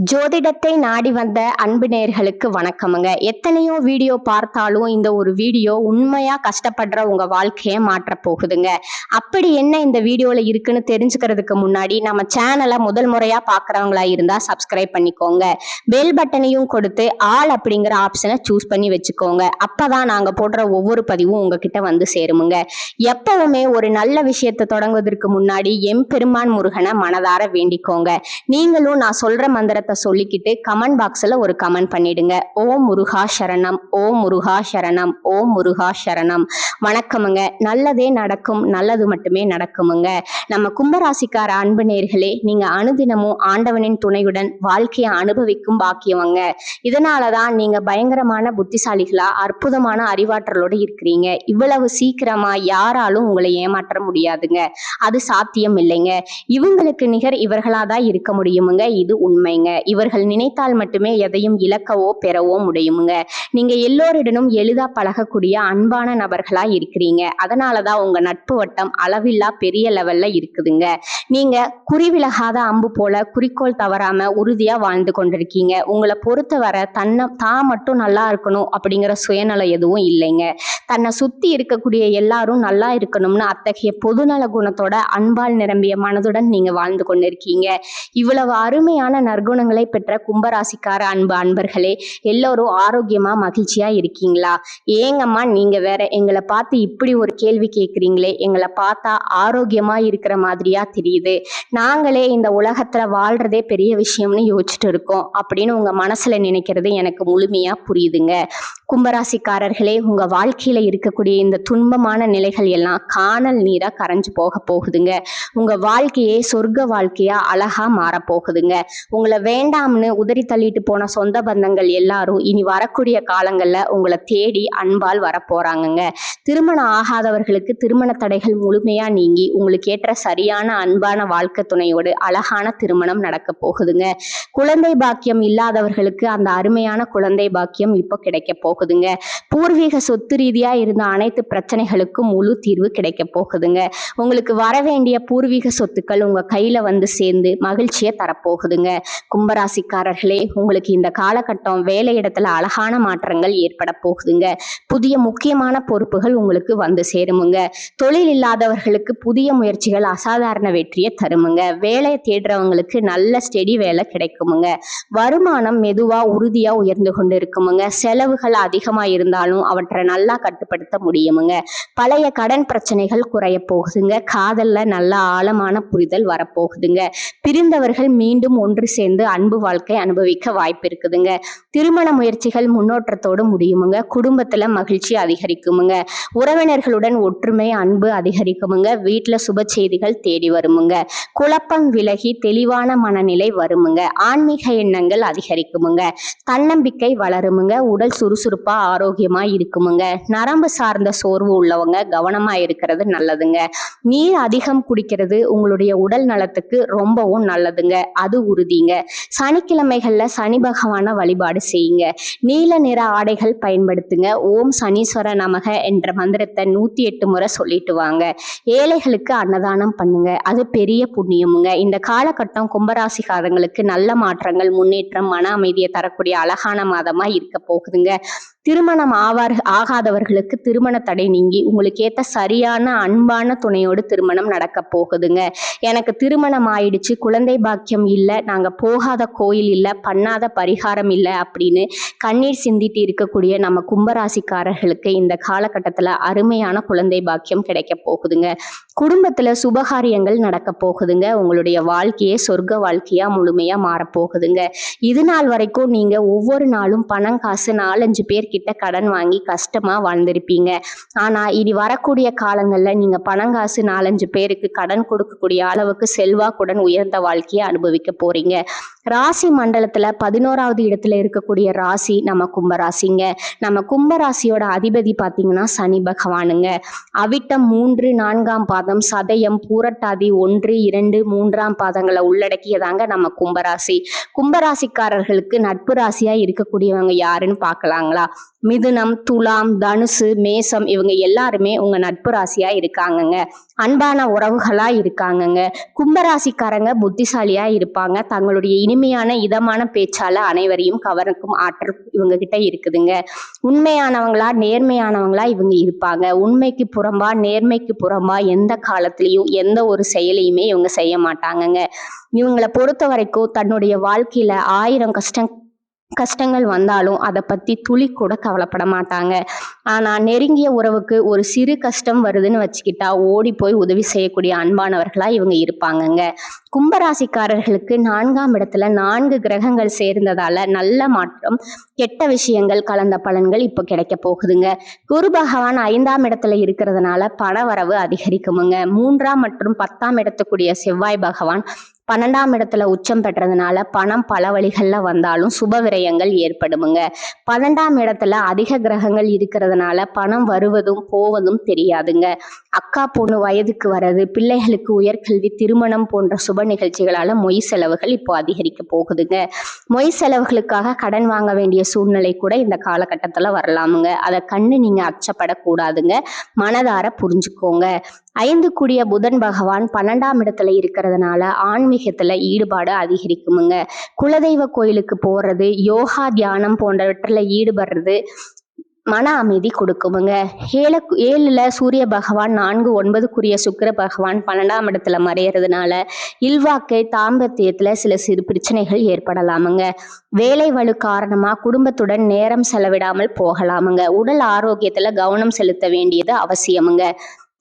ஜோதிடத்தை நாடி வந்த அன்பு நேயர்களுக்கு வணக்கமுங்க. எத்தனையோ வீடியோ பார்த்தாலும் இந்த ஒரு வீடியோ உண்மையா கஷ்டப்படுற உங்க வாழ்க்கையை மாற்ற போகுதுங்க. அப்படி என்ன இந்த வீடியோல இருக்குன்னு தெரிஞ்சுக்கிறதுக்கு முன்னாடி நம்ம சேனலை முதல் முறையா பாக்குறவங்களா இருந்தா சப்ஸ்கிரைப் பண்ணிக்கோங்க. பெல் பட்டனையும் கொடுத்து ஆல் அப்படிங்கிற ஆப்ஷனை சூஸ் பண்ணி வச்சுக்கோங்க. அப்பதான் நாங்க போடுற ஒவ்வொரு பதிவும் உங்ககிட்ட வந்து சேருமுங்க. எப்பவுமே ஒரு நல்ல விஷயத்தை தொடங்குவதற்கு முன்னாடி எம்பெருமான் முருகனை மனதார வேண்டிக்கோங்க. நீங்களும் நான் சொல்ற மந்திரத்தை சொல்லிக்கிட்டு கமெண்ட் பாக்ஸ்ல ஒரு கமெண்ட் பண்ணிடுங்க. ஓம் முருகா சரணம், ஓம் முருகா சரணம், ஓம் முருகா சரணம். வணக்கமுங்க. நல்லதே நடக்கும், நல்லது மட்டுமே நடக்குமுங்க. நம்ம கும்பராசிக்கார அன்பு நேயர்களே, நீங்க அனுதினமும் ஆண்டவனின் துணையுடன் வாழ்க்கையை அனுபவிக்கும் பாக்கியவங்க. இதனாலதான் நீங்க பயங்கரமான புத்திசாலிகளா அற்புதமான அறிவாற்றலோடு இருக்கிறீங்க. இவ்வளவு சீக்கிரமா யாராலும் உங்களை ஏமாற்ற முடியாதுங்க. அது சாத்தியம் இல்லைங்க. இவங்களுக்கு நிகர் இவர்களாதான் இருக்க முடியுமுங்க. இது உண்மைங்க. இவர்கள் நினைத்தால் மட்டுமே எதையும் இழக்கவோ பெறவோ முடியுமுங்க. நீங்க எல்லோரிடனும் எளிதா பழகக்கூடிய அன்பான நபர்களா இருக்கிறீங்க. அதனாலதான் உங்க நட்பு வட்டம் அளவில்லா பெரிய லெவல்ல இருக்குதுங்க. நீங்க குறிவிலகாத அம்பு போல குறிக்கோள் தவறாம உறுதியா வாழ்ந்து கொண்டிருக்கீங்க. உங்களை பொறுத்தவரை தான் மட்டும் நல்லா இருக்கணும் அப்படிங்கிற சுயநலம் எதுவும் இல்லைங்க. தன்னை சுத்தி இருக்கக்கூடிய எல்லாரும் நல்லா இருக்கணும்னு அத்தகைய பொதுநல குணத்தோட அன்பால் நிரம்பிய மனதுடன் நீங்க வாழ்ந்து கொண்டிருக்கீங்க. இவ்வளவு அருமையான நற்குணங்களை பெற்ற கும்பராசிக்கார அன்பர்களே, எல்லோரும் ஆரோக்கியமா மகிழ்ச்சியா இருக்கீங்களா? ஏங்கம்மா நீங்க வேற எங்களை பார்த்து இப்படி ஒரு கேள்வி கேட்குறீங்களே, எங்களை பார்த்தா ஆரோக்கியமா இருக்கிற மாதிரியா தெரியுது, நாங்களே இந்த உலகத்துல வாழ்றதே பெரிய விஷயம்னு யோசிச்சுட்டு இருக்கோம் அப்படின்னு உங்க மனசுல நினைக்கிறது எனக்கு முழுமையா புரியுதுங்க. கும்பராசிக்காரர்களே, உங்க வாழ்க்கையில இருக்கக்கூடிய இந்த துன்பமான நிலைகள் எல்லாம் காணல் நீரா கரைஞ்சு போக போகுதுங்க. உங்க வாழ்க்கையே சொர்க்க வாழ்க்கையா அழகா மாற போகுதுங்க. உங்களை வேண்டாம்னு உதறி தள்ளிட்டு போன சொந்த பந்தங்கள் எல்லாரும் இனி வரக்கூடிய காலங்கள்ல உங்களை தேடி அன்பால் வரப்போறாங்கங்க. திருமணம் ஆகாதவர்களுக்கு திருமண தடைகள் முழுமையா நீங்கி உங்களுக்கு ஏற்ற சரியான அன்பான வாழ்க்கை துணையோடு அழகான திருமணம் நடக்க போகுதுங்க. குழந்தை பாக்கியம் இல்லாதவர்களுக்கு அந்த அருமையான குழந்தை பாக்கியம் இப்போ கிடைக்க போகுதுங்க. பூர்வீக சொத்து ரீதியா இருந்த அனைத்து பிரச்சனைகளுக்கும் முழு தீர்வு கிடைக்க போகுதுங்க. உங்களுக்கு வர வேண்டிய பூர்வீக சொத்துக்கள் உங்க கையில வந்து சேர்ந்து மகிழ்ச்சியை தரப்போகுதுங்க. கும்பராசிக்காரர்களே, உங்களுக்கு இந்த காலகட்டம் வேலை இடத்துல அழகான மாற்றங்கள் ஏற்பட போகுதுங்க. புதிய முக்கியமான பொறுப்புகள் உங்களுக்கு வந்து சேருமுங்க. தொழில் இல்லாதவர்களுக்கு புதிய முயற்சிகள் அசாதாரண வெற்றியை தருமுங்க. வேலையை தேடுறவங்களுக்கு நல்ல ஸ்டெடி வேலை கிடைக்குமுங்க. வருமானம் மெதுவா உறுதியா உயர்ந்து கொண்டு இருக்குமுங்க. செலவுகள் அதிகமா இருந்தாலும் அவற்றை நல்லா கட்டுப்படுத்த முடியுமுங்க. பழைய கடன் பிரச்சனைகள் குறைய போகுதுங்க. காதல்ல நல்ல ஆழமான புரிதல் வரப்போகுதுங்க. பிரிந்தவர்கள் மீண்டும் ஒன்று சேர்ந்து அன்பு வாழ்க்கை அனுபவிக்க வாய்ப்பு இருக்குதுங்க. திருமண முயற்சிகள் முன்னோட்டத்தோடு முடியுமுங்க. குடும்பத்துல மகிழ்ச்சி அதிகரிக்குமுங்க. உறவினர்களுடன் ஒற்றுமை அன்பு அதிகரிக்குமுங்க. வீட்டுல சுப செய்திகள் தேடி வருமுங்க. குழப்பம் விலகி தெளிவான மனநிலை வருமுங்க. ஆன்மீக எண்ணங்கள் அதிகரிக்குமுங்க. தன்னம்பிக்கை வளருமுங்க. உடல் சுறுசுறுப்பா ஆரோக்கியமா இருக்குமுங்க. நரம்பு சார்ந்த சோர்வு உள்ளவங்க கவனமா இருக்கிறது நல்லதுங்க. நீர் அதிகம் குடிக்கிறது உங்களுடைய உடல் நலத்துக்கு ரொம்பவும் நல்லதுங்க. அது உறுதிங்க. சனிக்கிழமைகள்ல சனி பகவான வழிபாடு செய்யுங்க. நீல நிற ஆடைகள் பயன்படுத்துங்க. ஓம் சனீஸ்வர நமக என்ற மந்திரத்தை 108 முறை சொல்லிட்டு வாங்க. ஏழைகளுக்கு அன்னதானம் பண்ணுங்க. அது பெரிய புண்ணியமுங்க. இந்த காலகட்டம் கும்பராசிக்காரங்களுக்கு நல்ல மாற்றங்கள், முன்னேற்றம், மன அமைதியை தரக்கூடிய அழகான மாதமா இருக்க போகுதுங்க. திருமணம் ஆகாதவர்களுக்கு திருமண தடை நீங்கி உங்களுக்கு ஏற்ற சரியான அன்பான துணையோடு திருமணம் நடக்க போகுதுங்க. எனக்கு திருமணம் ஆயிடுச்சு, குழந்தை பாக்கியம் இல்லை, நாங்க போகாத கோயில் இல்லை, பண்ணாத பரிகாரம் இல்லை அப்படின்னு கண்ணீர் சிந்திட்டு இருக்கக்கூடிய நம்ம கும்பராசிக்காரர்களுக்கு இந்த காலகட்டத்துல அருமையான குழந்தை பாக்கியம் கிடைக்க போகுதுங்க. குடும்பத்துல சுபகாரியங்கள் நடக்க போகுதுங்க. உங்களுடைய வாழ்க்கையே சொர்க்க வாழ்க்கையா முழுமையா மாறப்போகுதுங்க. இது நாள் வரைக்கும் நீங்க ஒவ்வொரு நாளும் பணம் காசு 4-5 பேர் கிட்ட கடன் வாங்கி கஷ்டமா வாழ்ந்திருப்பீங்க. ஆனா இனி வரக்கூடிய காலங்கள்ல நீங்க பணம் காசு 4-5 பேருக்கு கடன் கொடுக்கக்கூடிய அளவுக்கு செல்வாக்குடன் உயர்ந்த வாழ்க்கையை அனுபவிக்க போறீங்க. ராசி மண்டலத்துல 11வது இடத்துல இருக்கக்கூடிய ராசி நம்ம கும்பராசிங்க. நம்ம கும்பராசியோட அதிபதி பாத்தீங்கன்னா சனி பகவானுங்க. அவிட்டம் 3-4ஆம் பாதம், சதயம், பூரட்டாதி 1-2-3ஆம் பாதங்களை உள்ளடக்கியதாங்க நம்ம கும்பராசி. கும்பராசிக்காரர்களுக்கு நட்பு ராசியா இருக்கக்கூடியவங்க யாருன்னு பார்க்கலாங்களா? மிதுனம், துலாம், தனுசு, மேசம் இவங்க எல்லாருமே உங்க நட்பு ராசியா இருக்காங்கங்க. அன்பான உறவுகளா இருக்காங்கங்க. கும்பராசிக்காரங்க புத்திசாலியா இருப்பாங்க. தங்களுடைய இனிமையான இதமான பேச்சால அனைவரையும் கவர்க்கும் ஆற்றல் இவங்க கிட்ட இருக்குதுங்க. உண்மையானவங்களா நேர்மையானவங்களா இவங்க இருப்பாங்க. உண்மைக்கு புறம்பா நேர்மைக்கு புறம்பா எந்த காலத்திலையும் எந்த ஒரு செயலையுமே இவங்க செய்ய மாட்டாங்கங்க. இவங்களை பொறுத்த வரைக்கும் தன்னுடைய வாழ்க்கையில 1000 கஷ்டங்கள் வந்தாலும் அதை பத்தி துளி கூட கவலைப்பட மாட்டாங்க. ஆனா நெருங்கிய உறவுக்கு ஒரு சிறு கஷ்டம் வருதுன்னு வச்சுக்கிட்டா ஓடி போய் உதவி செய்யக்கூடிய அன்பானவர்களா இவங்க இருப்பாங்கங்க. கும்பராசிக்காரர்களுக்கு 4ஆம் இடத்துல 4 கிரகங்கள் சேர்ந்ததால நல்ல மாற்றம், கெட்ட விஷயங்கள் கலந்த பலன்கள் இப்ப கிடைக்க போகுதுங்க. குரு பகவான் 5ஆம் இடத்துல இருக்கிறதுனால பண வரவு அதிகரிக்குமுங்க. 3ஆம் மற்றும் 10ஆம் இடத்துக்குரிய செவ்வாய் பகவான் 12ஆம் இடத்துல உச்சம் பெற்றதுனால பணம் பல வழிகள்ல வந்தாலும் சுப விரயங்கள் ஏற்படுமுங்க. 12ஆம் இடத்துல அதிக கிரகங்கள் இருக்கிறதுனால பணம் வருவதும் போவதும் தெரியாதுங்க. அக்கா பொண்ணு வயதுக்கு வர்றது, பிள்ளைகளுக்கு உயர்கல்வி, திருமணம் போன்ற சுப நிகழ்ச்சிகளால மொய் செலவுகள் இப்போ அதிகரிக்க போகுதுங்க. மொய் செலவுகளுக்காக கடன் வாங்க வேண்டிய சூழ்நிலை கூட இந்த காலகட்டத்துல வரலாமுங்க. அதை கண்டு நீங்க அச்சப்படக்கூடாதுங்க. மனதார புரிஞ்சுக்கோங்க. 5 கூடிய புதன் பகவான் 12ஆம் இடத்துல இருக்கிறதுனால ஆன்மீகத்துல ஈடுபாடு அதிகரிக்குமுங்க. குலதெய்வ கோயிலுக்கு போறது, யோகா தியானம் போன்றவற்றில் ஈடுபடுறது மன அமைதி கொடுக்குமுங்க. 7ல சூரிய பகவான் 4-9 சுக்கிர பகவான் 12ஆம் இடத்துல மறையறதுனால இல்வாக்கை தாம்பத்தியத்துல சில சிறு பிரச்சனைகள் ஏற்படலாமுங்க. வேலை வலு காரணமா குடும்பத்துடன் நேரம் செலவிடாமல் போகலாமுங்க. உடல் ஆரோக்கியத்துல கவனம் செலுத்த வேண்டியது அவசியமுங்க.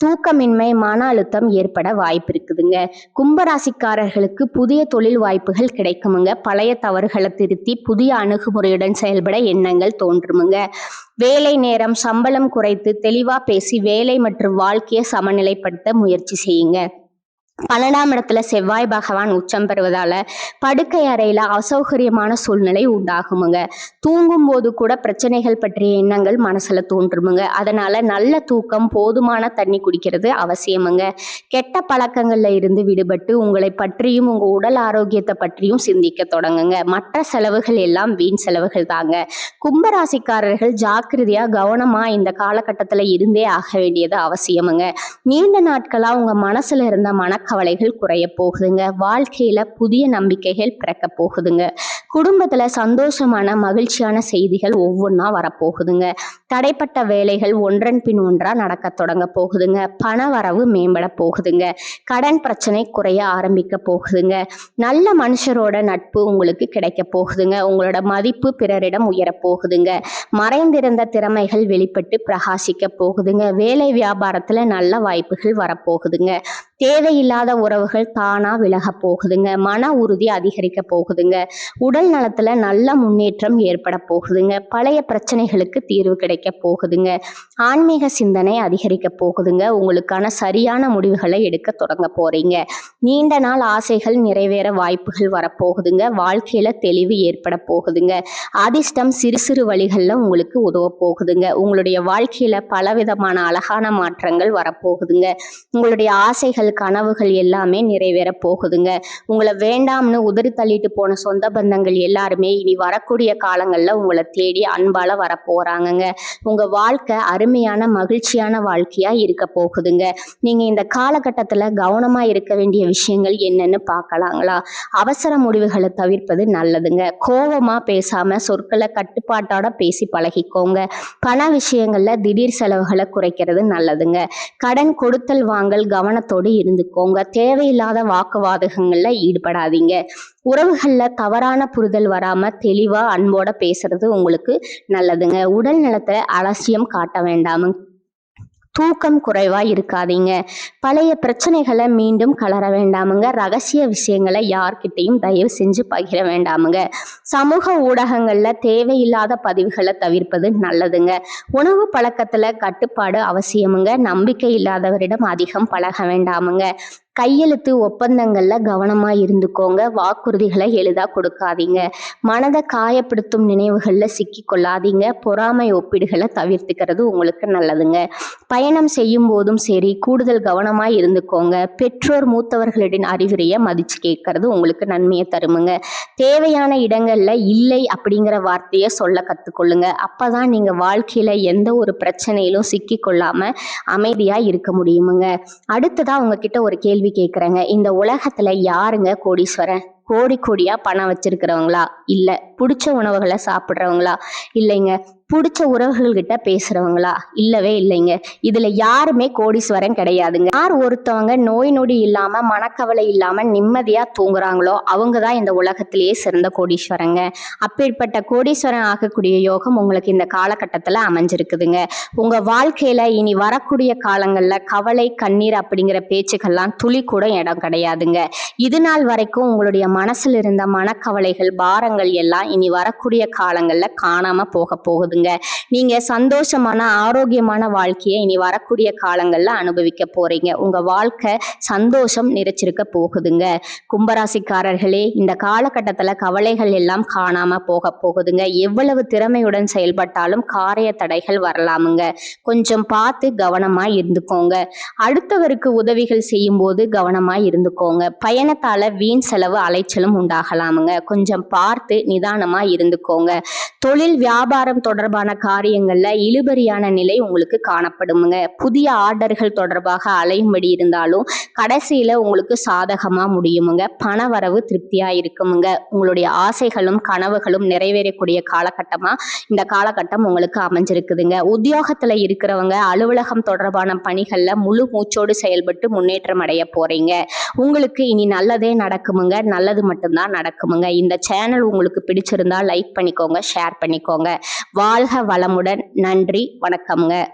தூக்கமின்மை, மன அழுத்தம் ஏற்பட வாய்ப்பு இருக்குதுங்க. கும்பராசிக்காரர்களுக்கு புதிய தொழில் வாய்ப்புகள் கிடைக்குமுங்க. பழைய தவறுகளை திருத்தி புதிய அணுகுமுறையுடன் செயல்பட எண்ணங்கள் தோன்றுமுங்க. வேலை நேரம், சம்பளம் குறைத்து தெளிவா பேசி வேலை மற்றும் வாழ்க்கையை சமநிலைப்படுத்த முயற்சி செய்யுங்க. 12ஆம் இடத்துல செவ்வாய் பகவான் உச்சம் பெறுவதால படுக்கை அறையில அசௌகரியமான சூழ்நிலை உண்டாகுமுங்க. தூங்கும் போது கூட பிரச்சனைகள் பற்றிய எண்ணங்கள் மனசுல தோன்றுமுங்க. அதனால நல்ல தூக்கம், போதுமான தண்ணி குடிக்கிறது அவசியமுங்க. கெட்ட பழக்கங்கள்ல இருந்து விடுபட்டு உங்களை பற்றியும் உங்க உடல் ஆரோக்கியத்தை பற்றியும் சிந்திக்க தொடங்குங்க. மற்ற செலவுகள் எல்லாம் வீண் செலவுகள் தாங்க. கும்பராசிக்காரர்கள் ஜாக்கிரதையா கவனமா இந்த காலகட்டத்துல இருந்தே ஆக வேண்டியது அவசியமுங்க. நீண்ட நாட்களா உங்க மனசுல இருந்த மனக்கவலைகள் குறைய போகுதுங்க. வாழ்க்கையில புதிய நம்பிக்கைகள் பிறக்க போகுதுங்க. குடும்பத்துல சந்தோஷமான மகிழ்ச்சியான செய்திகள் ஒவ்வொன்றா வரப்போகுதுங்க. தடைப்பட்ட வேலைகள் ஒன்றன் பின் ஒன்றா நடக்க தொடங்க போகுதுங்க. பண வரவு மேம்பட போகுதுங்க. கடன் பிரச்சனை குறைய ஆரம்பிக்க போகுதுங்க. நல்ல மனுஷரோட நட்பு உங்களுக்கு கிடைக்க போகுதுங்க. உங்களோட மதிப்பு பிறரிடம் உயர போகுதுங்க. மறைந்திருந்த திறமைகள் வெளிப்பட்டு பிரகாசிக்க போகுதுங்க. வேலை வியாபாரத்துல நல்ல வாய்ப்புகள் வரப்போகுதுங்க. தேவையில்லாத உறவுகள் தானா விலக போகுதுங்க. மன உறுதி அதிகரிக்க போகுதுங்க. உடல் நலத்துல நல்ல முன்னேற்றம் ஏற்பட போகுதுங்க. பழைய பிரச்சனைகளுக்கு தீர்வு கிடைக்க போகுதுங்க. ஆன்மீக சிந்தனை அதிகரிக்க போகுதுங்க. உங்களுக்கான சரியான முடிவுகளை எடுக்க தொடங்க போறீங்க. நீண்ட நாள் ஆசைகள் நிறைவேற வாய்ப்புகள் வரப்போகுதுங்க. வாழ்க்கையில தெளிவு ஏற்பட போகுதுங்க. அதிர்ஷ்டம் சிறு சிறு வழிகள்ல உங்களுக்கு உதவ போகுதுங்க. உங்களுடைய வாழ்க்கையில பலவிதமான அழகான மாற்றங்கள் வரப்போகுதுங்க. உங்களுடைய ஆசைகள், கனவுகள் எல்லாமே நிறைவேற போகுதுங்க. உங்களை வேண்டாம்னு உதறி தள்ளிட்டு போன சொந்த பந்தங்கள் எல்லாருமே இனி வரக்கூடிய காலங்கள்ல உங்களை தேடி அன்பால வர போறாங்கங்க. உங்க வாழ்க்கை அருமையான மகிழ்ச்சியான வாழ்க்கையா இருக்க போகுதுங்க. நீங்க இந்த காலகட்டத்துல கவனமா இருக்க வேண்டிய விஷயங்கள் என்னன்னு பார்க்கலாங்களா? அவசர முடிவுகளை தவிர்ப்பது நல்லதுங்க. கோபமா பேசாம சொற்களை கட்டுப்பாட்டோட பேசி பழகிக்கோங்க. பண விஷயங்கள்ல திடீர் செலவுகளை குறைக்கிறது நல்லதுங்க. கடன் கொடுத்தல் வாங்கல் கவனத்தோடு இருந்துக்கோங்க. தேவையில்லாத வாக்குவாதங்கள்ல ஈடுபடாதீங்க. உறவுகள்ல தவறான புரிதல் வராம தெளிவா அன்போட பேசுறது உங்களுக்கு நல்லதுங்க. உடல் நலத்தை அலட்சியம் காட்ட வேண்டாம். தூக்கம் குறைவா இருக்காதீங்க. பழைய பிரச்சனைகளை மீண்டும் கலர வேண்டாமுங்க. ரகசிய விஷயங்களை யார்கிட்டையும் தயவு செஞ்சு பகிர வேண்டாமுங்க. சமூக ஊடகங்கள்ல தேவையில்லாத பதிவுகளை தவிர்ப்பது நல்லதுங்க. உணவு பழக்கத்துல கட்டுப்பாடு அவசியமுங்க. நம்பிக்கை இல்லாதவரிடம் அதிகம் பழக வேண்டாமுங்க. கையெழுத்து ஒப்பந்தங்கள்ல கவனமா இருந்துக்கோங்க. வாக்குறுதிகளை எளிதா கொடுக்காதீங்க. மனதை காயப்படுத்தும் நினைவுகள்ல சிக்கி கொள்ளாதீங்க. பொறாமை ஒப்பீடுகளை தவிர்த்துக்கிறது உங்களுக்கு நல்லதுங்க. பயணம் செய்யும் போதும் சரி கூடுதல் கவனமா இருந்துக்கோங்க. பெற்றோர் மூத்தவர்களின் அறிவுரையை மதிச்சு கேட்கறது உங்களுக்கு நன்மையை தருமுங்க. தேவையான இடங்கள்ல இல்லை அப்படிங்கிற வார்த்தையை சொல்ல கத்துக்கொள்ளுங்க. அப்பதான் நீங்க வாழ்க்கையில எந்த ஒரு பிரச்சனையிலும் சிக்கி கொள்ளாம அமைதியா இருக்க முடியுமுங்க. அடுத்ததா உங்ககிட்ட ஒரு கேள்வி கேள்வி கேட்குறேங்க. இந்த உலகத்துல யாருங்க கோடீஸ்வரன்? கோடி கோடியா பணம் வச்சிருக்கிறவங்களா? இல்ல பிடிச்ச உணவுகளை சாப்பிடுறவங்களா? இல்லைங்க. பிடிச்ச உறவுகள் கிட்ட பேசுறவங்களா? இல்லவே இல்லைங்க. இதுல யாருமே கோடீஸ்வரன் கிடையாதுங்க. யார் ஒருத்தவங்க நோய் நொடி இல்லாம மனக்கவலை இல்லாம நிம்மதியா தூங்குறாங்களோ அவங்க தான் இந்த உலகத்திலேயே சிறந்த கோடீஸ்வரங்க. அப்பேற்பட்ட கோடீஸ்வரன் ஆகக்கூடிய யோகம் உங்களுக்கு இந்த காலகட்டத்துல அமைஞ்சிருக்குதுங்க. உங்க வாழ்க்கையில இனி வரக்கூடிய காலங்கள்ல கவலை கண்ணீர் அப்படிங்கிற பேச்சுக்கள்லாம் துளி கூட இடம் கிடையாதுங்க. இது நாள் வரைக்கும் உங்களுடைய மனசுல இருந்த மனக்கவலைகள் பாரங்கள் எல்லாம் இனி வரக்கூடிய காலங்கள்ல காணாம போக போகுதுங்க. நீங்க சந்தோஷமான ஆரோக்கியமான வாழ்க்கையை இனி வரக்கூடிய காலங்கள்ல அனுபவிக்க போறீங்க. உங்க வாழ்க்கை சந்தோஷம் நிறைச்சிருக்க போகுதுங்க. கும்பராசிக்காரர்களே, இந்த காலகட்டத்துல கவலைகள் எல்லாம் காணாம போக போகுதுங்க. எவ்வளவு திறமையுடன் செயல்பட்டாலும் காரிய தடைகள் வரலாமுங்க. கொஞ்சம் பார்த்து கவனமா இருந்துக்கோங்க. அடுத்தவருக்கு உதவிகள் செய்யும் போது கவனமா இருந்துக்கோங்க. பயணத்தால வீண் செலவு அலைச்சலும் உண்டாகலாமுங்க. கொஞ்சம் பார்த்து நிதானமா இருந்துக்கோங்க. தொழில் வியாபாரம் தொடர்பான காரியங்கள்ல இழுபறியான நிலை உங்களுக்கு காணப்படுமுங்க. புதிய ஆர்டர்கள் தொடர்பாக அலையும்படி இருந்தாலும் கடைசியில உங்களுக்கு சாதகமா முடியுமுங்க. பண வரவு திருப்தியா இருக்குமுங்க. உங்களுடைய ஆசைகளும் கனவுகளும் நிறைவேறக்கூடிய காலகட்டமா இந்த காலகட்டம் உங்களுக்கு அமைஞ்சிருக்குதுங்க. உத்தியோகத்துல இருக்கிறவங்க அலுவலகம் தொடர்பான பணிகள்ல முழு மூச்சோடு செயல்பட்டு முன்னேற்றம் அடைய போறீங்க. உங்களுக்கு இனி நல்லதே நடக்குமுங்க. நல்லது மட்டும்தான் நடக்குமுங்க. இந்த சேனல் உங்களுக்கு பிடிச்சிருந்தா லைக் பண்ணிக்கோங்க, ஷேர் பண்ணிக்கோங்க. வாழ்க வளமுடன். நன்றி, வணக்கம்ங்க.